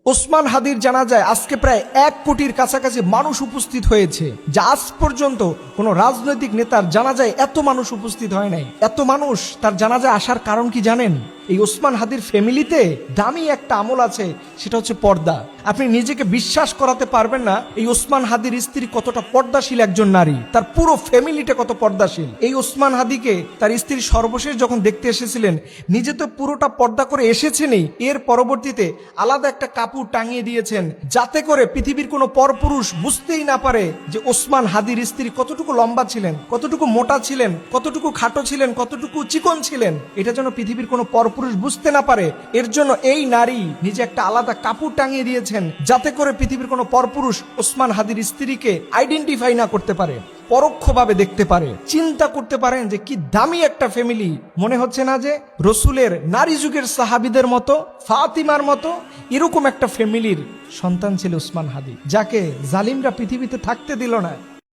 ওসমান হাদির জানাজায় আজকে প্রায় 1 কোটির কাছাকাছি মানুষ উপস্থিত হয়েছে, যা আজ পর্যন্ত কোনো রাজনৈতিক নেতার জানাজায় এত মানুষ উপস্থিত হয় নাই। এত মানুষ তার জানাজায় আসার কারণ কি জানেন? এই ওসমান হাদির ফ্যামিলিতে দামি একটা আমল আছে, সেটা হচ্ছে পর্দা। আপনি নিজেকে বিশ্বাস করাতে পারবেন না এই ওসমান হাদির স্ত্রী কতটা পর্দাশীল একজন নারী, তার পুরো ফ্যামিলিটা কত পর্দাশীল। এই ওসমান হাদিকে তার স্ত্রী সর্বশেষ যখন দেখতে এসেছিলেন, নিজে তো পুরোটা পর্দা করে এসেছেনই, এর পরবর্তীতে আলাদা একটা কাপড় টাঙিয়ে দিয়েছেন, যাতে করে পৃথিবীর কোনো পরপুরুষ বুঝতেই না পারে যে ওসমান হাদির স্ত্রী কতটুকু লম্বা ছিলেন, কতটুকু মোটা ছিলেন, কতটুকু খাটো ছিলেন, কতটুকু চিকন ছিলেন। এটা যেন পৃথিবীর কোনো পরপুরুষ বুঝতে না পারে, এর জন্য এই নারী নিজে একটা আলাদা কাপড় টাঙিয়ে দিয়েছেন, যাতে করে পৃথিবীর কোনো পরপুরুষ ওসমান হাদির স্ত্রীকে আইডেন্টিফাই না করতে পারে, পরোক্ষভাবে দেখতে পারে। চিন্তা করতে পারেন যে কি দামি একটা ফ্যামিলি। মনে হচ্ছে না যে রসুলের নারী যুগের সাহাবীদের মতো, ফাতিমার মতো এরকম একটা ফ্যামিলির সন্তান ছিল ওসমান হাদি, যাকে জালিমরা পৃথিবীতে থাকতে দিল না।